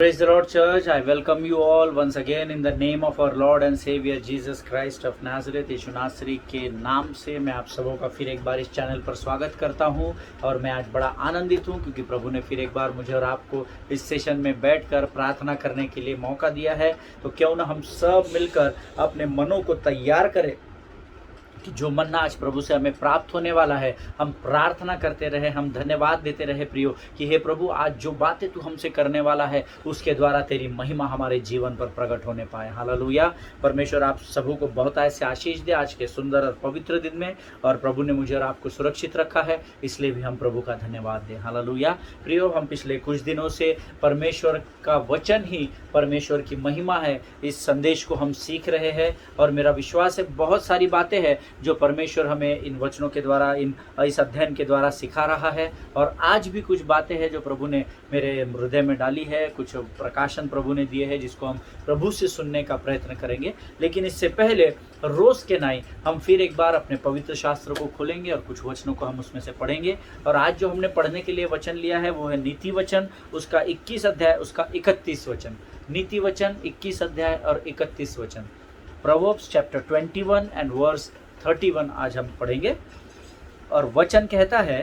Praise the Lord, church. I welcome you all once again in the name of our Lord and Savior Jesus Christ of Nazareth. यीशु नासरी के नाम से मैं आप सबों का फिर एक बार इस चैनल पर स्वागत करता हूं और मैं आज बड़ा आनंदित हूं क्योंकि प्रभु ने फिर एक बार मुझे और आपको इस सेशन में बैठकर प्रार्थना करने के लिए मौका दिया है। तो क्यों ना हम सब मिलकर अपने मनों को तैयार करें कि जो मन्ना आज प्रभु से हमें प्राप्त होने वाला है, हम प्रार्थना करते रहे, हम धन्यवाद देते रहे प्रियो कि हे प्रभु, आज जो बातें तू हमसे करने वाला है उसके द्वारा तेरी महिमा हमारे जीवन पर प्रकट होने पाए। हालेलुया। परमेश्वर आप सबों को बहुत ऐसे आशीष दे आज के सुंदर और पवित्र दिन में। और प्रभु ने मुझे और आपको सुरक्षित रखा है, इसलिए भी हम प्रभु का धन्यवाद दें। हालेलुया। प्रियो, हम पिछले कुछ दिनों से परमेश्वर का वचन ही परमेश्वर की महिमा है, इस संदेश को हम सीख रहे हैं और मेरा विश्वास है बहुत सारी बातें हैं जो परमेश्वर हमें इन वचनों के द्वारा, इस अध्ययन के द्वारा सिखा रहा है। और आज भी कुछ बातें हैं जो प्रभु ने मेरे हृदय में डाली है, कुछ प्रकाशन प्रभु ने दिए हैं जिसको हम प्रभु से सुनने का प्रयत्न करेंगे। लेकिन इससे पहले रोज के नाई हम फिर एक बार अपने पवित्र शास्त्र को खोलेंगे और कुछ वचनों को हम उसमें से पढ़ेंगे। और आज जो हमने पढ़ने के लिए वचन लिया है वो है नीति वचन, उसका 21 अध्याय, उसका 31 वचन। नीति वचन 21 अध्याय और 31 वचन। प्रोवर्ब्स चैप्टर 21 एंड वर्स 31 आज हम पढ़ेंगे। और वचन कहता है,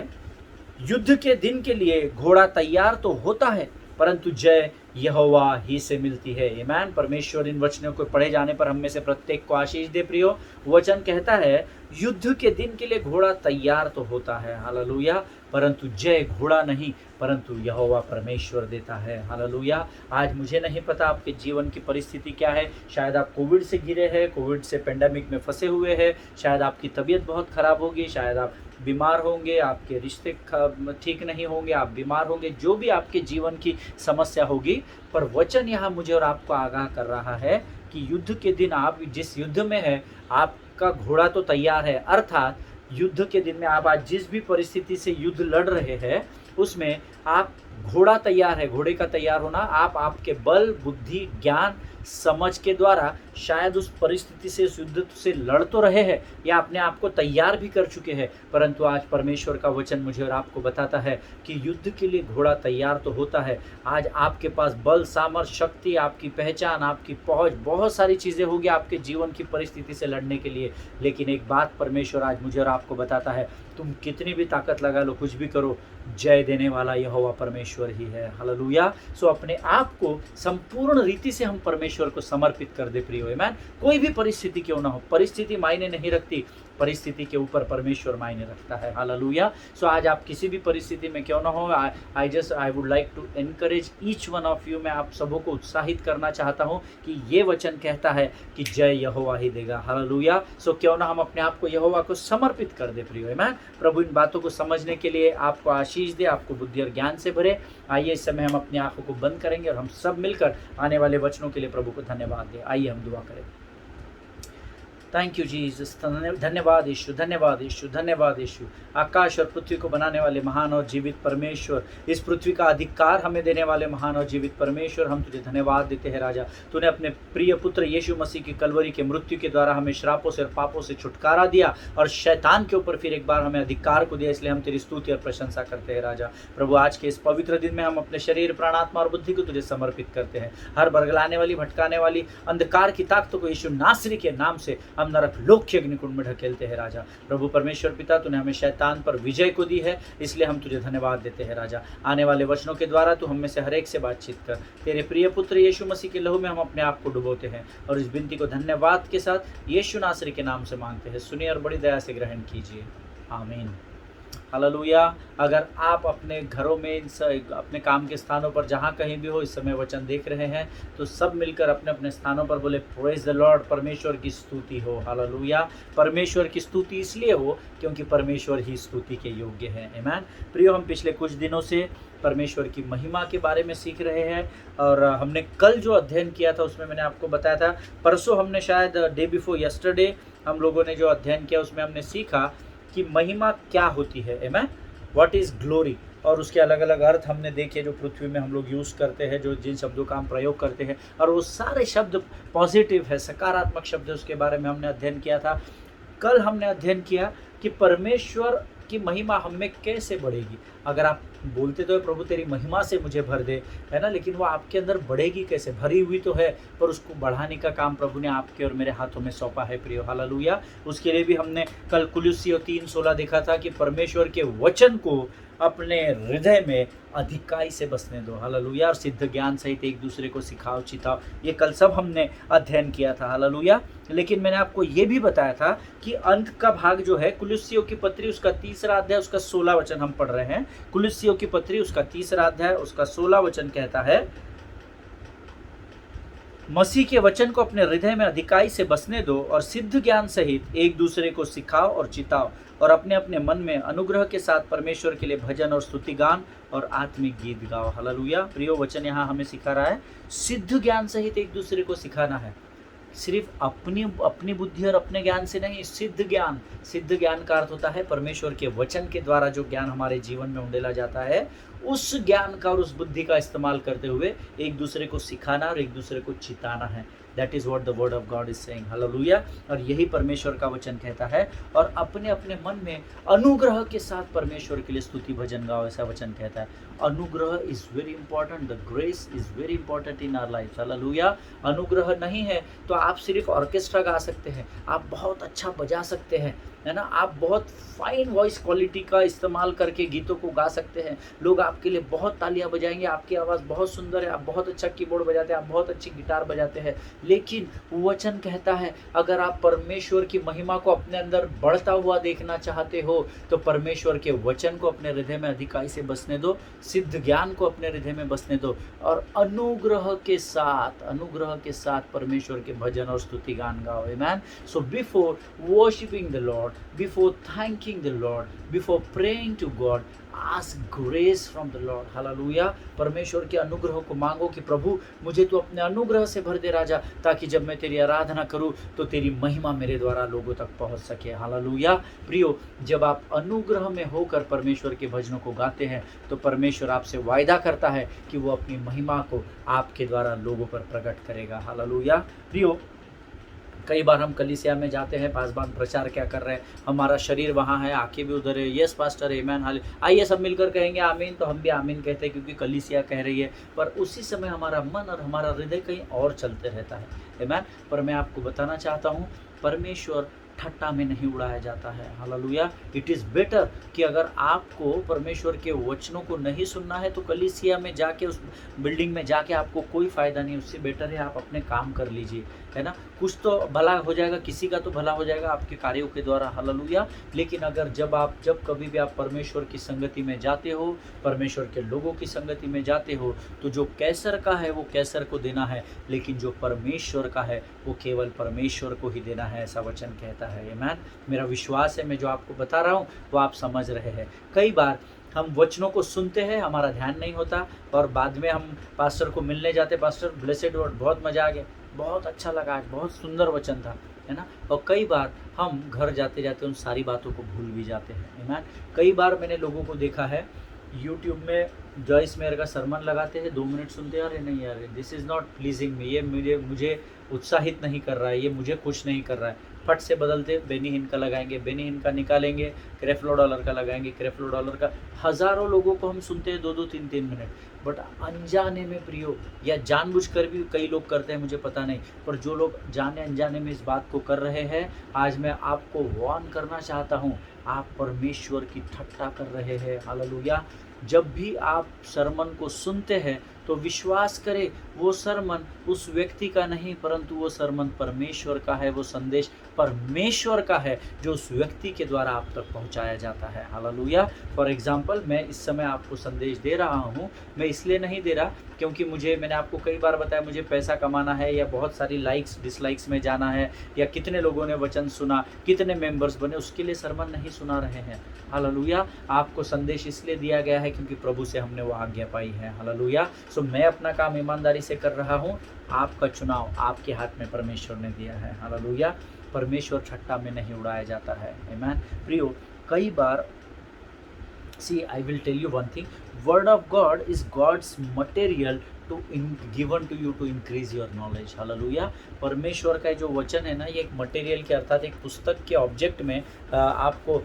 युद्ध के दिन के लिए घोड़ा तैयार तो होता है परंतु जय यहोवा ही से मिलती है। आमीन। परमेश्वर इन वचनों को पढ़े जाने पर हम में से प्रत्येक को आशीष दे। प्रियो, वचन कहता है युद्ध के दिन के लिए घोड़ा तैयार तो होता है, हालेलुया, परंतु जय घोड़ा नहीं परंतु यहोवा परमेश्वर देता है। हालेलुया। आज मुझे नहीं पता आपके जीवन की परिस्थिति क्या है। शायद आप कोविड से घिरे हैं, कोविड से पेंडेमिक में फंसे हुए हैं, शायद आपकी तबीयत बहुत खराब होगी, शायद आप बीमार होंगे, आपके रिश्ते ठीक नहीं होंगे, आप बीमार होंगे, जो भी आपके जीवन की समस्या होगी। पर वचन यहाँ मुझे और आपको आगाह कर रहा है कि युद्ध के दिन आप जिस युद्ध में है आपका घोड़ा तो तैयार है। अर्थात युद्ध के दिन में आप आज जिस भी परिस्थिति से युद्ध लड़ रहे हैं उसमें आप घोड़ा तैयार है। घोड़े का तैयार होना, आप आपके बल, बुद्धि, ज्ञान, समझ के द्वारा शायद उस परिस्थिति से, उस युद्ध से लड़ तो रहे हैं या अपने आप को तैयार भी कर चुके हैं, परंतु आज परमेश्वर का वचन मुझे और आपको बताता है कि युद्ध के लिए घोड़ा तैयार तो होता है। आज आपके पास बल, सामर्थ, शक्ति, आपकी पहचान, आपकी पहुंच, बहुत सारी चीज़ें होगी आपके जीवन की परिस्थिति से लड़ने के लिए। लेकिन एक बात परमेश्वर आज मुझे और आपको बताता है, तुम कितनी भी ताकत लगा लो, कुछ भी करो, जय देने वाला यहोवा परमेश्वर ही है। हालेलुया। सो अपने आप को संपूर्ण रीति से हम परमेश्वर को समर्पित कर दे प्रियो। आमीन। कोई भी परिस्थिति क्यों ना हो, परिस्थिति मायने नहीं रखती, परिस्थिति के ऊपर परमेश्वर मायने रखता है। हालेलुया। सो आज आप किसी भी परिस्थिति में क्यों ना हो, I would like to encourage each one of you. मैं आप सबों को उत्साहित करना चाहता हूं कि ये वचन कहता है कि जय यहोवा ही देगा। हालेलुया। सो क्यों ना हम अपने आप को यहोवा को समर्पित कर दे प्रियो। आमीन। प्रभु इन बातों को समझने के लिए आपको आशीष दे, आपको बुद्धि और ज्ञान से भरे। आइए इस समय हम अपनी आंखों को बंद करेंगे और हम सब मिलकर आने वाले वचनों के लिए प्रभु को धन्यवाद दें। आइए हम दुआ करें। Thank you Jesus. धन्यवाद यीशु, धन्यवाद यीशु, धन्यवाद यीशु। आकाश और पृथ्वी को बनाने वाले महान और जीवित परमेश्वर, इस पृथ्वी का अधिकार हमें देने वाले महान और जीवित परमेश्वर, हम तुझे धन्यवाद देते हैं राजा। तूने अपने प्रिय पुत्र यीशु मसीह की कलवरी के मृत्यु के द्वारा हमें श्रापों से और पापों से छुटकारा दिया और शैतान के ऊपर फिर एक बार हमें अधिकार को दिया, इसलिए हम तेरी स्तुति और प्रशंसा करते हैं राजा। प्रभु, आज के इस पवित्र दिन में हम अपने शरीर, प्राणात्मा और बुद्धि को तुझे समर्पित करते हैं। हर बरगलाने वाली, भटकाने वाली अंधकार की ताकतों को यीशु नासरी के नाम से हम नरक लोक के अग्निकुंड में ढकेलते हैं राजा। प्रभु परमेश्वर पिता, तूने हमें शैतान पर विजय को दी है, इसलिए हम तुझे धन्यवाद देते हैं राजा। आने वाले वचनों के द्वारा तू हम में से हर एक से बातचीत कर। तेरे प्रिय पुत्र यीशु मसीह के लहू में हम अपने आप को डुबोते हैं और इस विनती को धन्यवाद के साथ यीशु नासरी के नाम से मांगते हैं। सुनिए और बड़ी दया से ग्रहण कीजिए। आमीन। हालेलुया। अगर आप अपने घरों में, अपने काम के स्थानों पर, जहाँ कहीं भी हो, इस समय वचन देख रहे हैं तो सब मिलकर अपने अपने स्थानों पर बोले, प्रेज द लॉर्ड। परमेश्वर की स्तुति हो। हालेलुया। परमेश्वर की स्तुति इसलिए हो क्योंकि परमेश्वर ही स्तुति के योग्य है। आमीन। प्रियो, हम पिछले कुछ दिनों से परमेश्वर की महिमा के बारे में सीख रहे हैं और हमने कल जो अध्ययन किया था उसमें मैंने आपको बताया था, परसों हमने शायद डे बिफोर यस्टरडे हम लोगों ने जो अध्ययन किया उसमें हमने सीखा कि महिमा क्या होती है। आमीन। व्हाट इज़ ग्लोरी, और उसके अलग अलग अर्थ हमने देखे जो पृथ्वी में हम लोग यूज़ करते हैं, जो जिन शब्दों का हम प्रयोग करते हैं, और वो सारे शब्द पॉजिटिव है, सकारात्मक शब्द है, उसके बारे में हमने अध्ययन किया था। कल हमने अध्ययन किया कि परमेश्वर आपकी महिमा हम में कैसे बढ़ेगी? अगर आप बोलते तो है प्रभु तेरी महिमा से मुझे भर दे, है ना? लेकिन वो आपके अंदर बढ़ेगी कैसे? भरी हुई तो है, पर उसको बढ़ाने का काम प्रभु ने आपके और मेरे हाथों में सौंपा है प्रियो, हालेलुया। उसके लिए भी हमने कल कुलुस्सियों 3:16 देखा था कि परमेश्वर के वचन को अपने हृदय में अधिकाई से बसने दो, हालेलुया। और सिद्ध ज्ञान सहित एक दूसरे को सिखाओ, चिताओ, ये कल सब हमने अध्ययन किया था, हालेलुया। लेकिन मैंने आपको ये भी बताया था कि अंत का भाग जो है कुलुस्सियों की पत्री उसका 3रा अध्याय उसका 16 वचन हम पढ़ रहे हैं। कुलुस्सियों की पत्री उसका 3रा अध्याय उसका 16 वचन कहता है, मसीह के वचन को अपने हृदय में अधिकाई से बसने दो और सिद्ध ज्ञान सहित एक दूसरे को सिखाओ और चिताओ और अपने अपने मन में अनुग्रह के साथ परमेश्वर के लिए भजन और स्तुति गान और आत्मिक गीत गाओ, हालेलुया। प्रियो वचन यहाँ हमें सिखा रहा है सिद्ध ज्ञान सहित एक दूसरे को सिखाना है, सिर्फ अपनी बुद्धि और अपने ज्ञान से नहीं, सिद्ध ज्ञान का अर्थ होता है परमेश्वर के वचन के द्वारा जो ज्ञान हमारे जीवन में उंडेला जाता है, उस ज्ञान का और उस बुद्धि का इस्तेमाल करते हुए एक दूसरे को सिखाना और एक दूसरे को चिताना है। That is what the word of God is saying, hallelujah. और यही परमेश्वर का वचन कहता है। और अपने अपने मन में अनुग्रह के साथ परमेश्वर के लिए स्तुति भजन गाओ, ऐसा वचन कहता है। अनुग्रह is very important, the grace is very important in our life, hallelujah. अनुग्रह नहीं है तो आप सिर्फ ऑर्केस्ट्रा गा सकते हैं, आप बहुत अच्छा बजा सकते हैं, है ना, आप बहुत फाइन वॉइस क्वालिटी का इस्तेमाल करके गीतों को गा सकते हैं, लोग आपके लिए बहुत तालियां बजाएंगे, आपकी आवाज़ बहुत सुंदर है, आप बहुत अच्छा कीबोर्ड बजाते हैं, आप बहुत अच्छी गिटार बजाते हैं। लेकिन वचन कहता है अगर आप परमेश्वर की महिमा को अपने अंदर बढ़ता हुआ देखना चाहते हो तो परमेश्वर के वचन को अपने हृदय में अधिकाई से बसने दो, सिद्ध ज्ञान को अपने हृदय में बसने दो और अनुग्रह के साथ परमेश्वर के भजन और स्तुति गान गाओ, amen. So before worshipping the lord, before thanking the Lord, before praying to God, ask grace from the Lord, hallelujah. परमेश्वर के अनुग्रह को मांगो कि प्रभु मुझे तू अपने अनुग्रह से भर दे राजा, ताकि जब मैं तेरी आराधना करूं तो तेरी महिमा मेरे द्वारा लोगों तक पहुंच सके, हालेलुया। प्रियो, जब आप अनुग्रह में होकर परमेश्वर के भजनों को गाते हैं तो परमेश्वर आपसे वायदा करता है कि वो अपनी महिमा को आपके द्वारा लोगों पर प्रकट करेगा, हालेलुया। प्रियो, कई बार हम कलीसिया में जाते हैं, पासबान प्रचार क्या कर रहे हैं, हमारा शरीर वहाँ है, आंखें भी उधर है, यस पास्टर आमीन, हाल आइए सब मिलकर कहेंगे आमीन, तो हम भी आमीन कहते हैं क्योंकि कलीसिया कह रही है, पर उसी समय हमारा मन और हमारा हृदय कहीं और चलते रहता है, आमीन। पर मैं आपको बताना चाहता हूँ परमेश्वर ठट्टा में नहीं उड़ाया जाता है, हालेलुया। इट इज़ बेटर कि अगर आपको परमेश्वर के वचनों को नहीं सुनना है तो कलीसिया में जाके, उस बिल्डिंग में जाके आपको कोई फ़ायदा नहीं, उससे बेटर है आप अपने काम कर लीजिए, है ना। कुछ तो भला हो जाएगा, किसी का तो भला हो जाएगा आपके कार्यों के द्वारा, हालेलुया। लेकिन अगर जब कभी भी आप परमेश्वर की संगति में जाते हो, परमेश्वर के लोगों की संगति में जाते हो, तो जो कैसर का है वो कैसर को देना है, लेकिन जो परमेश्वर का है वो केवल परमेश्वर को ही देना है, ऐसा वचन कहता है, आमीन। मेरा विश्वास है मैं जो आपको बता रहा हूँ वो आप समझ रहे हैं। कई बार हम वचनों को सुनते हैं, हमारा ध्यान नहीं होता और बाद में हम पास्टर को मिलने जाते, पास्टर ब्लेसेड वर्ड, बहुत मज़ा आ गया, बहुत अच्छा लगा, बहुत सुंदर वचन था, है ना। और कई बार हम घर जाते जाते उन सारी बातों को भूल भी जाते हैं, आमीन। कई बार मैंने लोगों को देखा है यूट्यूब में जॉइस मेयर का सरमन लगाते हैं, 2 मिनट सुनते हैं, अरे नहीं यार दिस इज़ नॉट प्लीजिंग मी, ये मुझे उत्साहित नहीं कर रहा है, ये मुझे खुश नहीं कर रहा है, फट से बदलते बेनी हिन का लगाएंगे, बेनी हिन का निकालेंगे, क्रेफ्लो डॉलर का लगाएंगे, क्रेफ्लो डॉलर का। हज़ारों लोगों को हम सुनते हैं 2-2 3-3 मिनट, बट अनजाने में प्रियो, या जानबूझकर भी कई लोग करते हैं मुझे पता नहीं, पर जो लोग जाने अनजाने में इस बात को कर रहे हैं, आज मैं आपको वार्न करना चाहता हूँ, आप परमेश्वर की ठट्टा कर रहे हैं, हालेलुया। जब भी आप सरमन को सुनते हैं तो विश्वास करें वो सरमन उस व्यक्ति का नहीं, परंतु वो सरमन परमेश्वर का है, वो संदेश परमेश्वर का है जो उस व्यक्ति के द्वारा आप तक पहुंचाया जाता है, हालेलुया। फॉर एग्जांपल, मैं इस समय आपको संदेश दे रहा हूं, मैं इसलिए नहीं दे रहा क्योंकि मैंने आपको कई बार बताया मुझे पैसा कमाना है या बहुत सारी लाइक्स डिसलाइक्स में जाना है या कितने लोगों ने वचन सुना, कितने मेंबर्स बने, उसके लिए सरमन नहीं सुना रहे हैं, हालेलुया। आपको संदेश इसलिए दिया गया है क्योंकि प्रभु से हमने वो आज्ञा पाई है, हालेलुया। सो मैं अपना काम ईमानदारी से कर रहा हूँ, आपका चुनाव आपके हाथ में परमेश्वर ने दिया है, हालेलुया। परमेश्वर ठट्टा में नहीं उड़ाया जाता है, आमीन। प्रियो, कई बार See, I will tell you one thing. Word of God is God's material to given to you to increase your knowledge. Hallelujah. परमेश्वर का जो वचन है ना, ये एक मटेरियल के अर्थात एक पुस्तक के ऑब्जेक्ट में आपको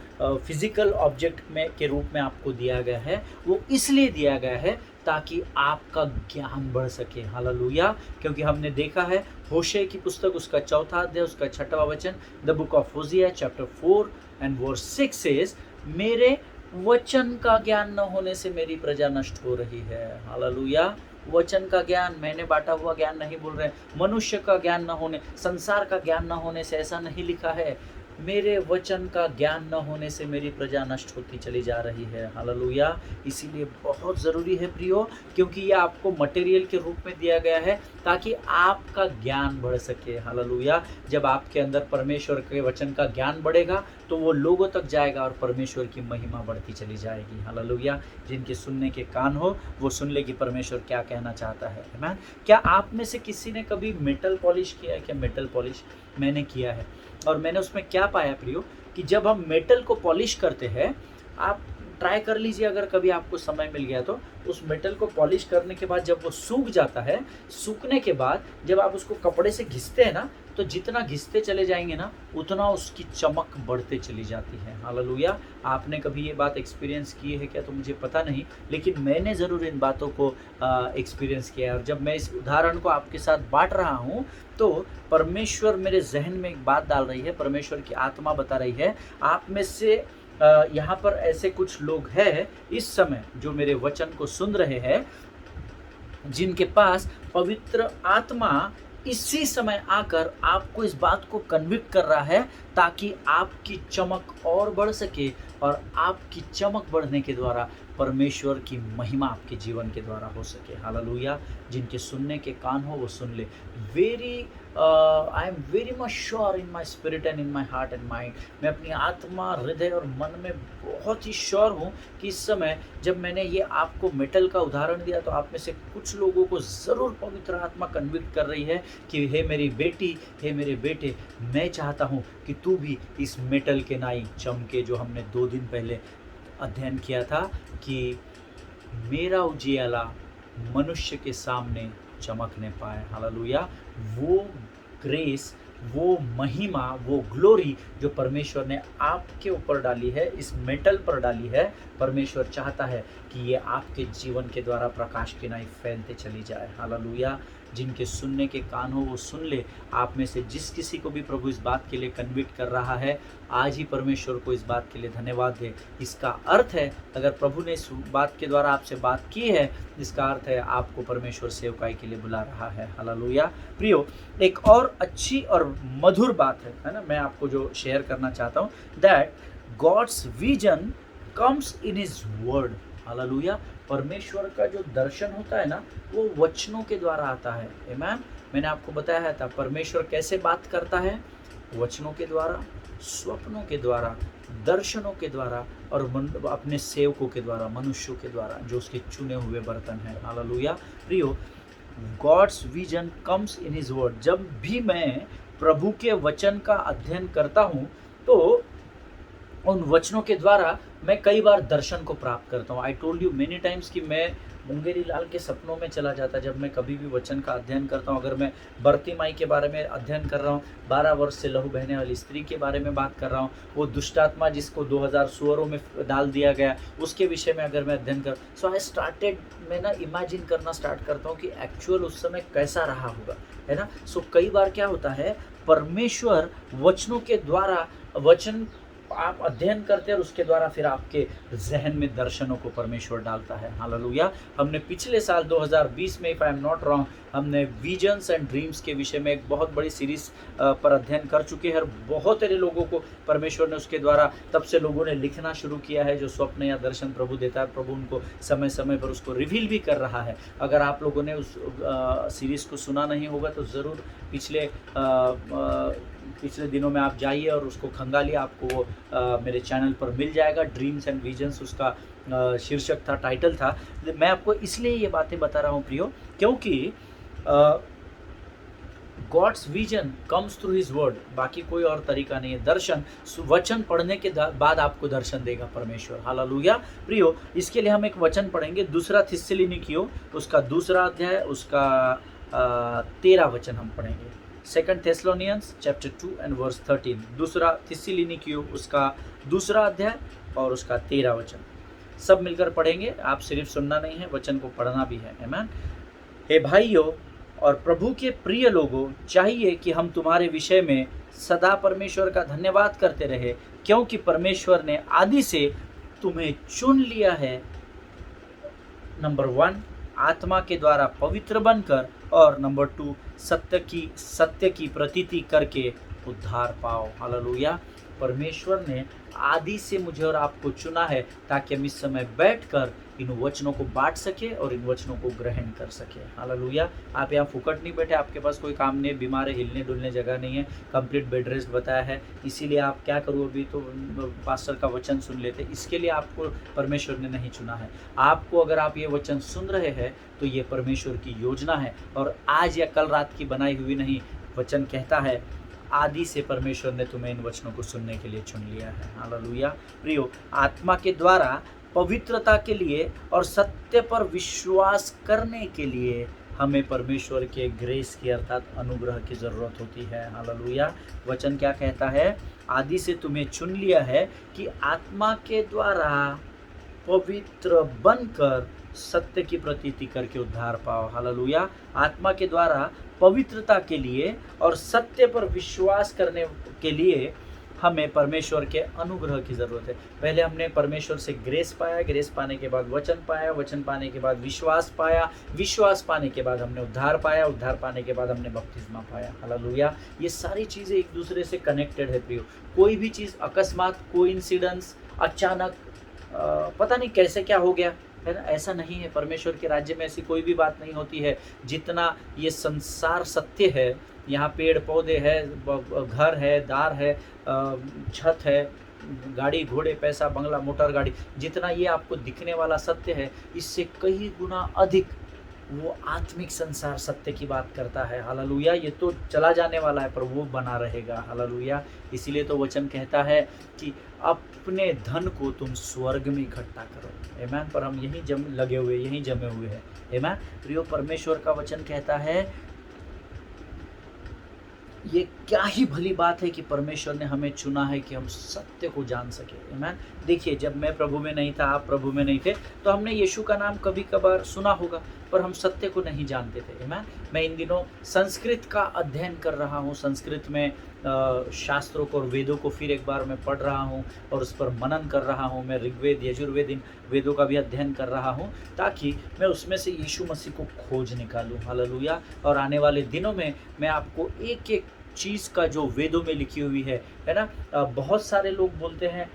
फिजिकल ऑब्जेक्ट में के रूप में आपको दिया गया है. वो इसलिए दिया गया है ताकि आपका ज्ञान बढ़ सके. हालेलुया. क्योंकि हमने देखा है होशे की पुस्तक उसका 4वां अध्याय उसका 6वां वचन, the book of Hosea chapter 4 and verse 6 says, मेरे वचन का ज्ञान न होने से मेरी प्रजा नष्ट हो रही है. हालेलुया. वचन का ज्ञान, मैंने बांटा हुआ ज्ञान नहीं बोल रहे. मनुष्य का ज्ञान न होने, संसार का ज्ञान न होने से ऐसा नहीं लिखा है. मेरे वचन का ज्ञान न होने से मेरी प्रजा नष्ट होती चली जा रही है. हालेलुया. इसीलिए बहुत ज़रूरी है प्रियो, क्योंकि ये आपको मटेरियल के रूप में दिया गया है ताकि आपका ज्ञान बढ़ सके. हालेलुया. जब आपके अंदर परमेश्वर के वचन का ज्ञान बढ़ेगा तो वो लोगों तक जाएगा और परमेश्वर की महिमा बढ़ती चली जाएगी. हालेलुया. जिनके सुनने के कान हो वो सुन ले कि परमेश्वर क्या कहना चाहता है. आमीन. क्या आप में से किसी ने कभी मेटल पॉलिश किया है? क्या मेटल पॉलिश मैंने किया है. और मैंने उसमें क्या पाया प्रियो, कि जब हम मेटल को पॉलिश करते हैं, आप ट्राई कर लीजिए अगर कभी आपको समय मिल गया तो, उस मेटल को पॉलिश करने के बाद जब वो सूख जाता है, सूखने के बाद जब आप उसको कपड़े से घिसते हैं ना, तो जितना घिसते चले जाएंगे ना उतना उसकी चमक बढ़ते चली जाती है. हालेलुया. आपने कभी ये बात एक्सपीरियंस की है क्या तो मुझे पता नहीं, लेकिन मैंने ज़रूर इन बातों को एक्सपीरियंस किया है. और जब मैं इस उदाहरण को आपके साथ बांट रहा हूँ तो परमेश्वर मेरे जहन में एक बात डाल रही है, परमेश्वर की आत्मा बता रही है. आप में से यहाँ पर ऐसे कुछ लोग हैं इस समय जो मेरे वचन को सुन रहे हैं, जिनके पास पवित्र आत्मा इसी समय आकर आपको इस बात को कन्विक्ट कर रहा है ताकि आपकी चमक और बढ़ सके, और आपकी चमक बढ़ने के द्वारा परमेश्वर की महिमा आपके जीवन के द्वारा हो सके. हालेलुया. जिनके सुनने के कान हो वो सुन ले. I am very much sure in my spirit and in my heart and mind. मैं अपनी आत्मा, हृदय और मन में बहुत ही श्योर हूँ कि इस समय जब मैंने ये आपको मेटल का उदाहरण दिया तो आप में से कुछ लोगों को ज़रूर पवित्र आत्मा कन्विक्ट कर रही है कि हे मेरी बेटी, हे मेरे बेटे, मैं चाहता हूँ कि तू भी इस मेटल के नाई चमके, जो हमने 2 दिन पहले अध्ययन किया था कि मेरा उजियाला मनुष्य के सामने चमकने पाए. हालेलुया. वो ग्रेस, वो महिमा, वो ग्लोरी जो परमेश्वर ने आपके ऊपर डाली है, इस मेटल पर डाली है, परमेश्वर चाहता है कि ये आपके जीवन के द्वारा प्रकाश की नाई फैलते चली जाए. हालेलुया. जिनके सुनने के कान हो वो सुन ले. आप में से जिस किसी को भी प्रभु इस बात के लिए कन्विक्ट कर रहा है, आज ही परमेश्वर को इस बात के लिए धन्यवाद दे. इसका अर्थ है, अगर प्रभु ने इस बात के द्वारा आपसे बात की है, इसका अर्थ है आपको परमेश्वर सेवकाई के लिए बुला रहा है. हालेलुया. प्रियो, एक और अच्छी और मधुर बात है ना, मैं आपको जो शेयर करना चाहता हूँ, that God's vision comes in his word. Hallelujah. परमेश्वर का जो दर्शन होता है ना, वो वचनों के द्वारा आता है. आमीन. मैंने आपको बताया था परमेश्वर कैसे बात करता है, वचनों के द्वारा, स्वप्नों के द्वारा, दर्शनों के द्वारा, और अपने सेवकों के द्वारा, मनुष्यों के द्वारा जो उसके चुने हुए बर्तन हैं. हालेलुया. प्रियो, God's vision comes in his word. जब भी मैं प्रभु के वचन का अध्ययन करता हूँ तो उन वचनों के द्वारा मैं कई बार दर्शन को प्राप्त करता हूँ. I told you many times कि मैं मुंगेरी लाल के सपनों में चला जाता जब मैं कभी भी वचन का अध्ययन करता हूँ. अगर मैं बरती माई के बारे में अध्ययन कर रहा हूँ, 12 वर्ष से लहू बहने वाली स्त्री के बारे में बात कर रहा हूँ, वो दुष्टात्मा जिसको 2000 सुअरों में डाल दिया गया, उसके विषय में अगर मैं अध्ययन कर, सो आई स्टार्टेड, मैं ना इमेजिन करना स्टार्ट करता हूँ कि एक्चुअल उस समय कैसा रहा होगा, है ना. सो कई बार क्या होता है, परमेश्वर वचनों के द्वारा, वचन आप अध्ययन करते हैं और उसके द्वारा फिर आपके जहन में दर्शनों को परमेश्वर डालता है. हालेलुया. हमने पिछले साल 2020 में, if I am not wrong, हमने विजन्स एंड ड्रीम्स के विषय में एक बहुत बड़ी सीरीज पर अध्ययन कर चुके हैं, और बहुत सारे लोगों को परमेश्वर ने उसके द्वारा, तब से लोगों ने लिखना शुरू किया है. जो स्वप्न या दर्शन प्रभु देता है, प्रभु उनको समय समय पर उसको रिवील भी कर रहा है. अगर आप लोगों ने उस सीरीज़ को सुना नहीं होगा तो ज़रूर पिछले दिनों में आप जाइए और उसको खंगालिए, आपको वो मेरे चैनल पर मिल जाएगा. ड्रीम्स एंड विजन्स उसका शीर्षक था, टाइटल था. मैं आपको इसलिए ये बातें बता रहा हूँ प्रियो, क्योंकि God's vision comes through his word, बाकी कोई और तरीका नहीं है। दर्शन वचन पढ़ने के बाद आपको दर्शन देगा परमेश्वर। हालेलुया प्रियो, इसके लिए हम एक वचन पढ़ेंगे, दूसरा थिस्सलुनीकियों उसका दूसरा अध्याय उसका 13 वचन हम पढ़ेंगे। 2 थेस्सलोनियंस चैप्टर 2 एंड वर्स 13, दूसरा थिस्सलुनीकियों उसका दूसरा अध्याय और उसका 13 वचन सब मिलकर पढ़ेंगे। आप सिर्फ सुनना नहीं है, वचन को पढ़ना भी है। आमीन। हे भाइयों और प्रभु के प्रिय लोगों, चाहिए कि हम तुम्हारे विषय में सदा परमेश्वर का धन्यवाद करते रहे, क्योंकि परमेश्वर ने आदि से तुम्हें चुन लिया है। नंबर 1, आत्मा के द्वारा पवित्र बनकर, और नंबर 2, सत्य की प्रतीति करके उद्धार पाओ। हालेलुया। परमेश्वर ने आदि से मुझे और आपको चुना है ताकि हम इस समय बैठकर इन वचनों को बांट सके और इन वचनों को ग्रहण कर सके। हालेलुया। आप यहाँ फुकट नहीं बैठे, आपके पास कोई काम नहीं, बीमार है, हिलने डुलने जगह नहीं है, कंप्लीट बेड रेस्ट बताया है, इसीलिए आप क्या करो, अभी तो पास्टर का वचन सुन लेते। इसके लिए आपको परमेश्वर ने नहीं चुना है। आपको अगर आप ये वचन सुन रहे हैं तो ये परमेश्वर की योजना है, और आज या कल रात की बनाई हुई नहीं। वचन कहता है आदि से परमेश्वर ने तुम्हें इन वचनों को सुनने के लिए चुन लिया है। हालेलुया प्रियो, आत्मा के द्वारा पवित्रता के लिए और सत्य पर विश्वास करने के लिए हमें परमेश्वर के ग्रेस की अर्थात अनुग्रह की ज़रूरत होती है। हालेलुया। वचन क्या कहता है? आदि से तुम्हें चुन लिया है कि आत्मा के द्वारा पवित्र बनकर सत्य की प्रतीति करके उद्धार पाओ। हालेलुया। आत्मा के द्वारा पवित्रता के लिए और सत्य पर विश्वास करने के लिए हमें परमेश्वर के अनुग्रह की ज़रूरत है। पहले हमने परमेश्वर से ग्रेस पाया, ग्रेस पाने के बाद वचन पाया, वचन पाने के बाद विश्वास पाया, विश्वास पाने के बाद हमने उद्धार पाया, उद्धार पाने के बाद हमने बपतिस्मा पाया। हालेलुया। ये सारी चीज़ें एक दूसरे से कनेक्टेड है प्रियो। कोई भी चीज़ अकस्मात, कोइंसिडेंस, अचानक पता नहीं कैसे क्या हो गया, है ना, ऐसा नहीं है। परमेश्वर के राज्य में ऐसी कोई भी बात नहीं होती है। जितना ये संसार सत्य है, यहाँ पेड़ पौधे है, घर है, दार है, छत है, गाड़ी घोड़े, पैसा, बंगला, मोटर गाड़ी, जितना ये आपको दिखने वाला सत्य है, इससे कई गुना अधिक वो आत्मिक संसार सत्य की बात करता है। हालेलुया। ये तो चला जाने वाला है पर वो बना रहेगा। हालेलुया। इसीलिए तो वचन कहता है कि अपने धन को तुम स्वर्ग में इकट्ठा करो। आमीन। पर हम यहीं लगे हुए, यहीं जमे हुए हैं। आमीन। प्रियो, परमेश्वर का वचन कहता है ये क्या ही भली बात है कि परमेश्वर ने हमें चुना है कि हम सत्य को जान सके। आमीन। देखिए, जब मैं प्रभु में नहीं था, आप प्रभु में नहीं थे, तो हमने यीशु का नाम कभी कभार सुना होगा पर हम सत्य को नहीं जानते थे। आमीन। मैं इन दिनों संस्कृत का अध्ययन कर रहा हूँ। संस्कृत में शास्त्रों को और वेदों को फिर एक बार मैं पढ़ रहा हूँ और उस पर मनन कर रहा हूँ। मैं ऋग्वेद, यजुर्वेद, इन वेदों का भी अध्ययन कर रहा हूँ ताकि मैं उसमें से यीशु मसीह को खोज निकालूँ। हालेलुया। और आने वाले दिनों में मैं आपको एक एक चीज़ का जो वेदों में लिखी हुई है ना, बहुत सारे लोग बोलते हैं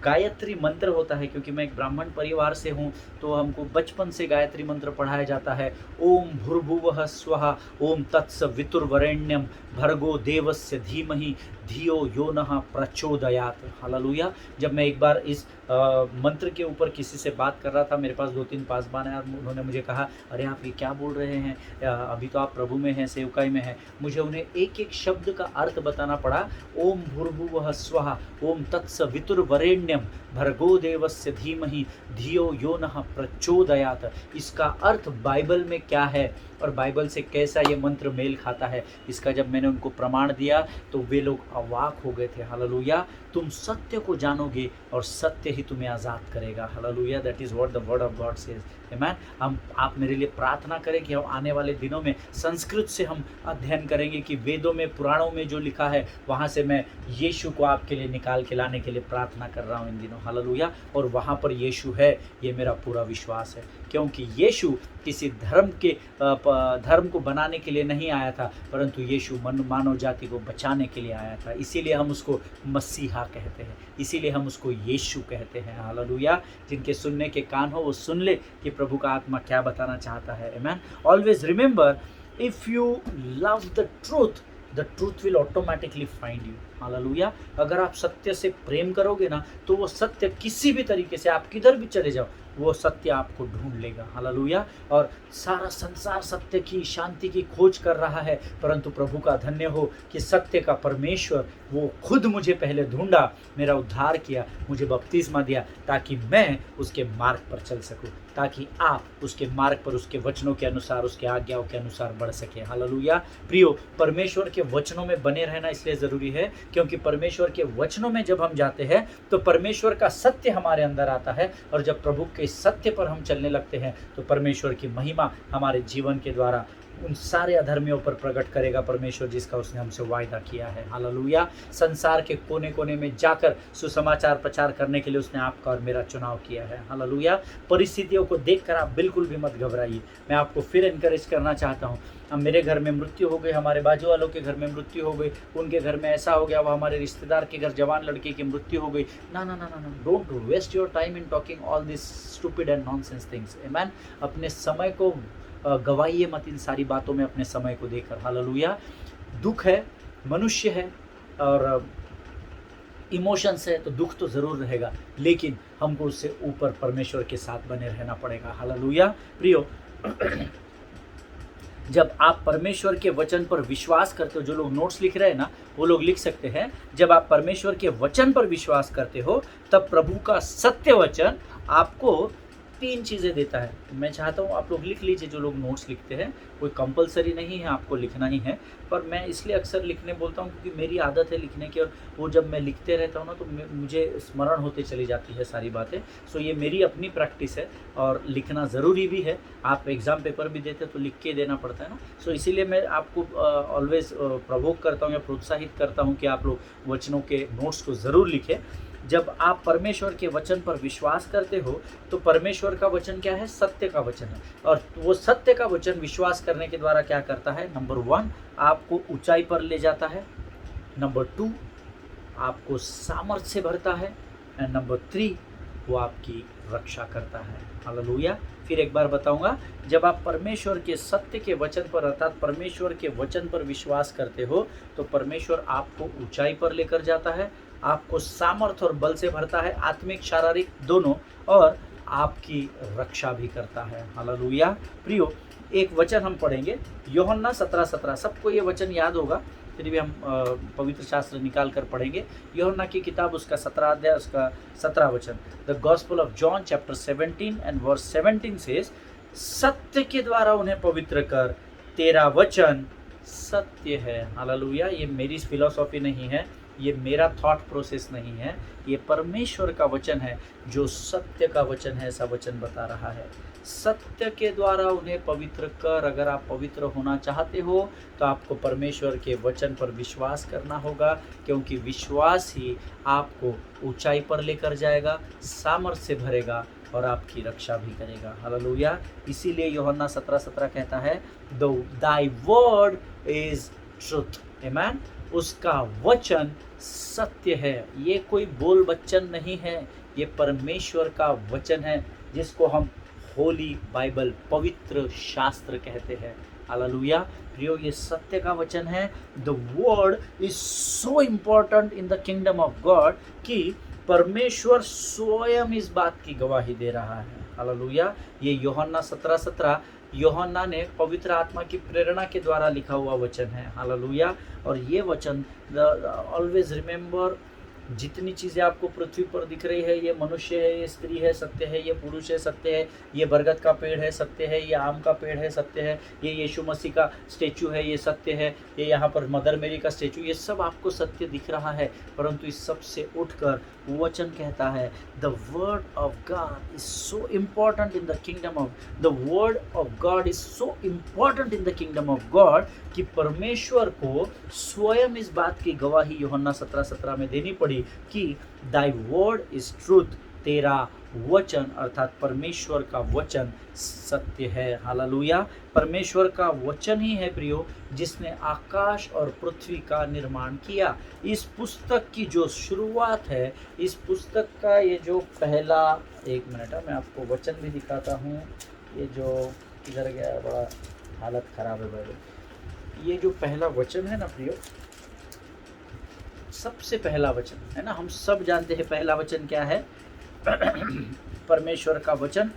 गायत्री मंत्र होता है, क्योंकि मैं एक ब्राह्मण परिवार से हूँ तो हमको बचपन से गायत्री मंत्र पढ़ाया जाता है। ओम भूर्भुवः स्वः ओम तत्सवितुर्वरेण्यम भर्गो देवस्य धीमहि धियो यो नः प्रचोदयात्। हालेलुया। जब मैं एक बार इस मंत्र के ऊपर किसी से बात कर रहा था, मेरे पास 2-3 पासवान हैं, उन्होंने मुझे कहा, अरे आप ये क्या बोल रहे हैं, अभी तो आप प्रभु में हैं, सेवकाई में हैं। मुझे उन्हें एक एक शब्द का अर्थ बताना पड़ा। ओम भूर्भुवः स्वः ओम तत्सवितुर्वरेण्यम भर्गो देवस्य धीमहि धियो यो नः प्रचोदयात्। इसका अर्थ बाइबल में क्या है और बाइबल से कैसा ये मंत्र मेल खाता है, इसका जब मैंने उनको प्रमाण दिया तो वे लोग अवाक हो गए थे। हालेलुया। तुम सत्य को जानोगे और सत्य ही तुम्हें आज़ाद करेगा। Hallelujah. That is what the word of God says. आमीन। आप मेरे लिए प्रार्थना करें कि हम आने वाले दिनों में संस्कृत से हम अध्ययन करेंगे कि वेदों में, पुराणों में जो लिखा है वहाँ से मैं यीशु को आपके लिए निकाल के लाने के लिए प्रार्थना कर रहा हूँ इन दिनों। हालेलुया। और वहाँ पर यीशु है, ये मेरा पूरा विश्वास है, क्योंकि यीशु किसी धर्म को बनाने के लिए नहीं आया था, परंतु यीशु मानव जाति को बचाने के लिए आया था। इसीलिए हम उसको मसीहा कहते हैं, इसीलिए हम उसको यीशु कहते हैं। हालेलुया। जिनके सुनने के कान हो वो सुन ले कि प्रभु का आत्मा क्या बताना चाहता है। आमीन। Always remember, if you love the truth will automatically find you. Hallelujah. अगर आप सत्य से प्रेम करोगे ना, तो वो सत्य किसी भी तरीके से, आप किधर भी चले जाओ, वो सत्य आपको ढूंढ लेगा। हालेलुया। और सारा संसार सत्य की, शांति की खोज कर रहा है, परंतु प्रभु का धन्य हो कि सत्य का परमेश्वर वो खुद मुझे पहले ढूंढा, मेरा उद्धार किया, मुझे बपतिस्मा दिया, ताकि मैं उसके मार्ग पर चल सकूं, ताकि आप उसके मार्ग पर उसके वचनों के अनुसार, उसके आज्ञाओं के अनुसार बढ़ सके। हालेलुया। प्रियो, परमेश्वर के वचनों में बने रहना इसलिए ज़रूरी है क्योंकि परमेश्वर के वचनों में जब हम जाते हैं तो परमेश्वर का सत्य हमारे अंदर आता है, और जब प्रभु के सत्य पर हम चलने लगते हैं तो परमेश्वर की महिमा हमारे जीवन के द्वारा उन सारे अधर्मियों पर प्रकट करेगा परमेश्वर, जिसका उसने हमसे वायदा किया है। हालेलुया। संसार के कोने कोने में जाकर सुसमाचार प्रचार करने के लिए उसने आपका और मेरा चुनाव किया है। हालेलुया। परिस्थितियों को देखकर आप बिल्कुल भी मत घबराइए। मैं आपको फिर एनकरेज करना चाहता हूँ। हम, मेरे घर में मृत्यु हो गई, हमारे बाजू वालों के घर में मृत्यु हो गई, उनके घर में ऐसा हो गया, वह हमारे रिश्तेदार के घर जवान लड़के की मृत्यु हो गई। ना ना ना ना ना, don't waste your time in talking all this stupid and nonsense things. Amen. अपने समय को गवाइए मत इन सारी बातों में, अपने समय को देकर। हालेलुया। दुख है, मनुष्य है और इमोशंस है, तो दुख तो ज़रूर रहेगा, लेकिन हमको उससे ऊपर परमेश्वर के साथ बने रहना पड़ेगा। हालेलुया। प्रियो, जब आप परमेश्वर के वचन पर विश्वास करते हो, जो लोग नोट्स लिख रहे हैं ना, वो लोग लिख सकते हैं, जब आप परमेश्वर के वचन पर विश्वास करते हो तब प्रभु का सत्य वचन आपको 3 चीज़ें देता है। मैं चाहता हूँ आप लोग लिख लीजिए, जो लोग नोट्स लिखते हैं, कोई कंपलसरी नहीं है आपको लिखना ही है, पर मैं इसलिए अक्सर लिखने बोलता हूँ क्योंकि मेरी आदत है लिखने की, और वो जब मैं लिखते रहता हूँ ना तो मुझे स्मरण होते चली जाती है सारी बातें। सो ये मेरी अपनी प्रैक्टिस है और लिखना ज़रूरी भी है। आप एग्ज़ाम पेपर भी देते तो लिख के देना पड़ता है ना। सो इसीलिए मैं आपको ऑलवेज प्रोवोक करता हूँ या प्रोत्साहित करता हूँ कि आप लोग वचनों के नोट्स को ज़रूर लिखें। जब आप परमेश्वर के वचन पर विश्वास करते हो तो परमेश्वर का वचन क्या है? सत्य का वचन है, और वो सत्य का वचन विश्वास करने के द्वारा क्या करता है? नंबर 1, आपको ऊंचाई पर ले जाता है। नंबर 2, आपको सामर्थ्य से भरता है। एंड नंबर 3, वो आपकी रक्षा करता है। हालेलुया। फिर एक बार बताऊंगा, जब आप परमेश्वर के सत्य के वचन पर, अर्थात परमेश्वर के वचन पर विश्वास करते हो तो परमेश्वर आपको ऊंचाई पर लेकर जाता है, आपको सामर्थ्य और बल से भरता है, आत्मिक शारीरिक दोनों, और आपकी रक्षा भी करता है। हालेलुया। प्रियो, एक वचन हम पढ़ेंगे, यूहन्ना 17:17। सबको ये वचन याद होगा, फिर भी हम पवित्र शास्त्र निकाल कर पढ़ेंगे। यूहन्ना की किताब, उसका 17 अध्याय, उसका 17 वचन। The gospel of John chapter 17 and verse 17 says, सत्य के द्वारा उन्हें पवित्र कर, तेरा वचन सत्य है। हालेलुया। ये मेरी फिलॉसफी नहीं है, ये मेरा थॉट प्रोसेस नहीं है, ये परमेश्वर का वचन है जो सत्य का वचन है, ऐसा वचन बता रहा है। सत्य के द्वारा उन्हें पवित्र कर। अगर आप पवित्र होना चाहते हो तो आपको परमेश्वर के वचन पर विश्वास करना होगा, क्योंकि विश्वास ही आपको ऊंचाई पर लेकर जाएगा, सामर्थ्य से भरेगा और आपकी रक्षा भी करेगा। हालेलुया। इसीलिए यूहन्ना 17:17 कहता है, दाई वर्ड इज ट्रुथ। आमेन। उसका वचन सत्य है। ये कोई बोल बच्चन नहीं है, ये परमेश्वर का वचन है, जिसको हम होली बाइबल, पवित्र शास्त्र कहते हैं। हालेलुया। प्रियो, ये सत्य का वचन है। The word is so important in the kingdom of God कि परमेश्वर स्वयं इस बात की गवाही दे रहा है। हालेलुया। ये यूहन्ना 17:17 यूहन्ना ने पवित्र आत्मा की प्रेरणा के द्वारा लिखा हुआ वचन है। हालेलुया। और ये वचन, ऑलवेज रिमेंबर, जितनी चीज़ें आपको पृथ्वी पर दिख रही है, ये मनुष्य है, ये स्त्री है, सत्य है, ये पुरुष है, सत्य है, ये बरगद का पेड़ है, सत्य है, ये आम का पेड़ है, सत्य है, ये यीशु मसीह का स्टेचू है, ये सत्य है, ये यहाँ पर मदर मेरी का स्टेचू, ये सब आपको सत्य दिख रहा है, परंतु इस सब से उठकर वचन कहता है, the word of God is so important in the kingdom of, the word of God is so important in the kingdom of God कि परमेश्वर को स्वयं इस बात की गवाही यूहन्ना 17:17 में देनी पड़ी कि दाई वर्ड इज ट्रूथ, तेरा वचन अर्थात परमेश्वर का वचन सत्य है। हालेलुया। परमेश्वर का वचन ही है प्रियो जिसने आकाश और पृथ्वी का निर्माण किया। इस पुस्तक की जो शुरुआत है, इस पुस्तक का ये जो पहला, एक मिनट मैं आपको वचन भी दिखाता हूँ, ये जो किधर गया, बड़ा हालत खराब है भाई। ये जो पहला वचन है ना प्रियो, सबसे पहला वचन है ना, हम सब जानते हैं पहला वचन क्या है। परमेश्वर का वचन,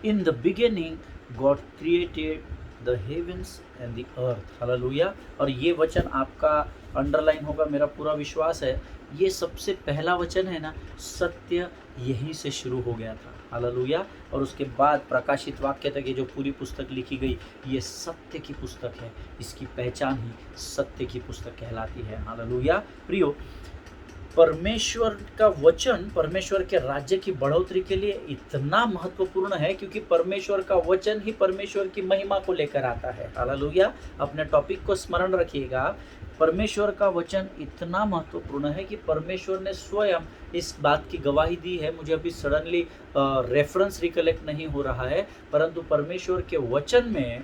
in the beginning God created the heavens and the earth. Hallelujah. और ये वचन आपका अंडरलाइन होगा, मेरा पूरा विश्वास है। ये सबसे पहला वचन है ना, सत्य यहीं से शुरू हो गया था। हालेलुया। और उसके बाद प्रकाशित वाक्य तक ये जो पूरी पुस्तक लिखी गई, ये सत्य की पुस्तक है। इसकी पहचान ही सत्य की पुस्तक कहलाती है। हालेलुया। प्रियो, परमेश्वर का वचन परमेश्वर के राज्य की बढ़ोतरी के लिए इतना महत्वपूर्ण है, क्योंकि परमेश्वर का वचन ही परमेश्वर की महिमा को लेकर आता है। हालेलुया। अपने टॉपिक को स्मरण रखिएगा। परमेश्वर का वचन इतना महत्वपूर्ण है कि परमेश्वर ने स्वयं इस बात की गवाही दी है। मुझे अभी सडनली रेफरेंस रिकलेक्ट नहीं हो रहा है, परंतु परमेश्वर के वचन में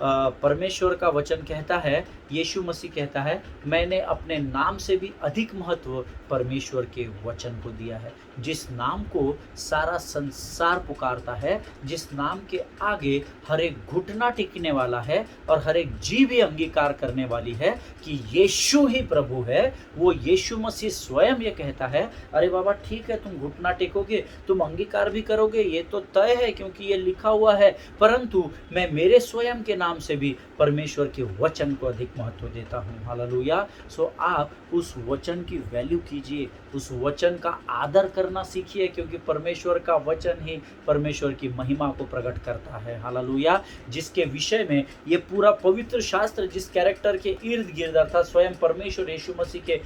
परमेश्वर का वचन कहता है, यीशु मसीह कहता है, मैंने अपने नाम से भी अधिक महत्व परमेश्वर के वचन को दिया है। जिस नाम को सारा संसार पुकारता है, जिस नाम के आगे हर एक घुटना टिकने वाला है और हर एक जीव भी अंगीकार करने वाली है कि यीशु ही प्रभु है, वो यीशु मसीह स्वयं ये कहता है, अरे बाबा ठीक है, तुम घुटना टेकोगे, तुम अंगीकार भी करोगे, ये तो तय है क्योंकि ये लिखा हुआ है, परंतु मैं मेरे स्वयं के नाम से भी परमेश्वर के वचन को अधिक महत्व देता हूँ। हालेलुया। सो आप उस वचन की वैल्यू कीजिए, उस वचन का आदर करना सीखिए, क्योंकि परमेश्वर का वचन ही परमेश्वर की महिमा को प्रकट करता है। हालेलुया। जिसके विषय में ये पूरा पवित्र शास्त्र जिस कैरेक्टर के इर्द गिर्द अर्थात स्वयं परमेश्वर यीशु मसीह के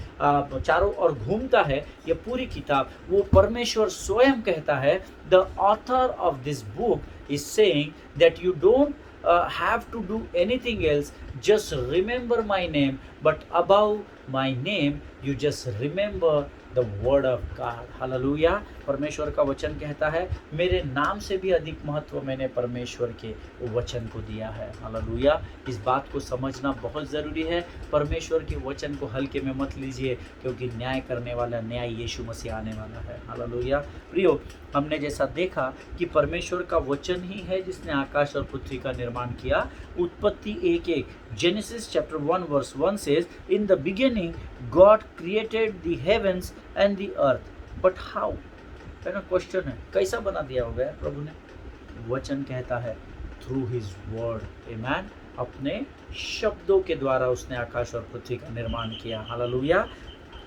चारों ओर घूमता है, ये पूरी किताब वो परमेश्वर स्वयं कहता है, the author of this book is saying that you don't have to do anything else, just remember my name, but above my name you just remember the word of God. Hallelujah. परमेश्वर का वचन कहता है, मेरे नाम से भी अधिक महत्व मैंने परमेश्वर के वचन को दिया है। हालेलुया। इस बात को समझना बहुत ज़रूरी है। परमेश्वर के वचन को हल्के में मत लीजिए, क्योंकि न्याय करने वाला न्याय यीशु मसीह आने वाला है। हालेलुया। प्रियो, हमने जैसा देखा कि परमेश्वर का वचन ही है जिसने आकाश और पृथ्वी का निर्माण किया। उत्पत्ति 1:1, Genesis chapter 1 verse 1 says, in the beginning God created the heavens and the earth, but how, है ना, क्वेश्चन है, कैसा बना दिया होगा प्रभु ने? वचन कहता है, थ्रू हिज वर्ड। आमेन। अपने शब्दों के द्वारा उसने आकाश और पृथ्वी का निर्माण किया। हालेलुया।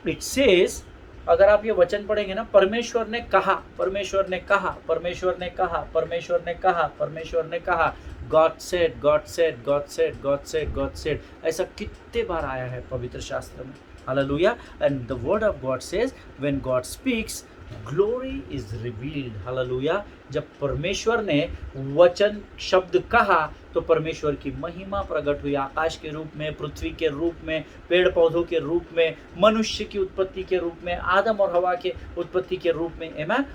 इट सेज, अगर आप ये वचन पढ़ेंगे ना, परमेश्वर ने कहा, परमेश्वर ने कहा, परमेश्वर ने कहा, परमेश्वर ने कहा, परमेश्वर ने कहा, God said, God said, God said, God said, God said, ऐसा कितने बार आया है पवित्र शास्त्र में। Hallelujah. And the word of God says, when God speaks glory is revealed. Hallelujah. जब परमेश्वर ने वचन शब्द कहा तो परमेश्वर की महिमा प्रकट हुई, आकाश के रूप में, पृथ्वी के रूप में, पेड़ पौधों के रूप में, मनुष्य की उत्पत्ति के रूप में, आदम और हवा के उत्पत्ति के रूप में। आमेन।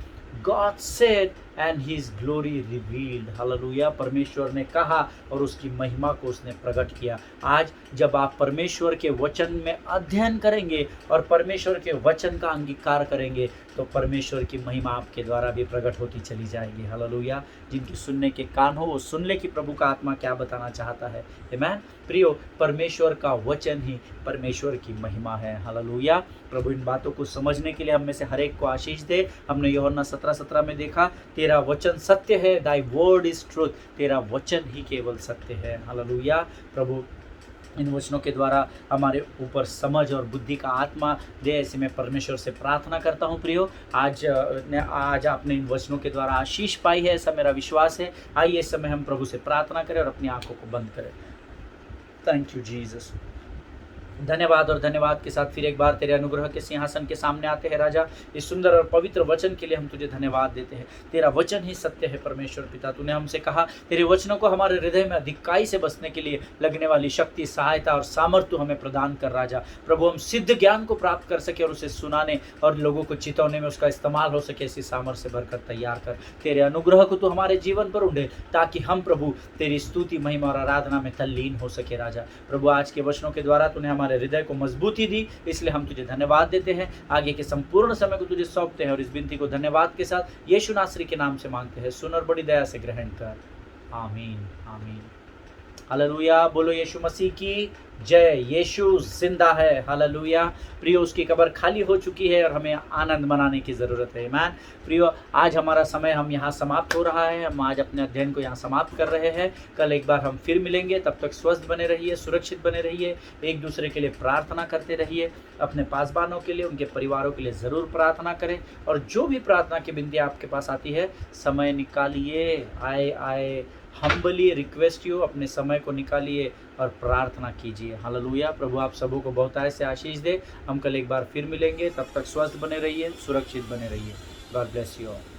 God said and his glory revealed. Hallelujah. परमेश्वर ने कहा और उसकी महिमा को उसने प्रकट किया। आज जब आप परमेश्वर के वचन में अध्ययन करेंगे और परमेश्वर के वचन का अंगीकार करेंगे तो परमेश्वर की महिमा आपके द्वारा भी प्रकट होती चली जाएगी। हालेलुया। जिनकी सुनने के कान हो वो सुन ले कि प्रभु का आत्मा क्या बताना चाहता है। आमेन। प्रियो, परमेश्वर का वचन ही परमेश्वर की महिमा है। हालेलुया। प्रभु इन बातों को समझने के लिए हम में से हर एक को आशीष दे। हमने यूहन्ना 17:17 में देखा, तेरा वचन सत्य है, दाई वर्ड इज ट्रूथ, तेरा वचन ही केवल सत्य है। हालेलुया। प्रभु इन वचनों के द्वारा हमारे ऊपर समझ और बुद्धि का आत्मा दे, ऐसे मैं परमेश्वर से प्रार्थना करता हूँ। प्रियो, आज आपने इन वचनों के द्वारा आशीष पाई है, ऐसा मेरा विश्वास है। आइए इस समय हम प्रभु से प्रार्थना करें और अपनी आंखों को बंद करें। Thank you Jesus. धन्यवाद और धन्यवाद के साथ फिर एक बार तेरे अनुग्रह के सिंहासन के सामने आते हैं राजा। इस सुंदर और पवित्र वचन के लिए हम तुझे धन्यवाद देते हैं। तेरा वचन ही सत्य है परमेश्वर पिता। तूने हमसे कहा तेरे वचनों को हमारे हृदय में अधिकाई से बसने के लिए लगने वाली शक्ति, सहायता और सामर्थ्य तू हमें प्रदान कर राजा। प्रभु, हम सिद्ध ज्ञान को प्राप्त कर सके और उसे सुनाने और लोगों को चितौने में उसका इस्तेमाल हो सके, ऐसी सामर्थ्य से भरकर तैयार कर। तेरे अनुग्रह को तू हमारे जीवन पर उंडे ताकि हम प्रभु तेरी स्तुति, महिमा और आराधना में तल्लीन हो सके राजा। प्रभु, आज के वचनों के द्वारा तूने हमारे हृदय को मजबूती दी, इसलिए हम तुझे धन्यवाद देते हैं। आगे के संपूर्ण समय को तुझे सौंपते हैं और इस विनती को धन्यवाद के साथ यीशु नासरी के नाम से मांगते हैं। सुन और बड़ी दया से ग्रहण कर। आमीन, आमीन। हालेलुया। बोलो यीशु मसीह की जय यीशु जिंदा है, हालेलुया। प्रियो, उसकी कब्र खाली हो चुकी है और हमें आनंद मनाने की ज़रूरत है। आमीन। प्रियो, आज हमारा समय हम यहाँ समाप्त हो रहा है। हम आज अपने अध्ययन को यहाँ समाप्त कर रहे हैं। कल एक बार हम फिर मिलेंगे। तब तक स्वस्थ बने रहिए, सुरक्षित बने रहिए, एक दूसरे के लिए प्रार्थना करते रहिए। अपने पासबानों के लिए, उनके परिवारों के लिए ज़रूर प्रार्थना करें। और जो भी प्रार्थना की विनती आपके पास आती है, समय निकालिए। आए हम्बली रिक्वेस्ट यू, अपने समय को निकालिए और प्रार्थना कीजिए। हालेलुया। प्रभु आप सबों को बहुतायत से आशीष दे। हम कल एक बार फिर मिलेंगे। तब तक स्वस्थ बने रहिए, सुरक्षित बने रहिए। God bless you all.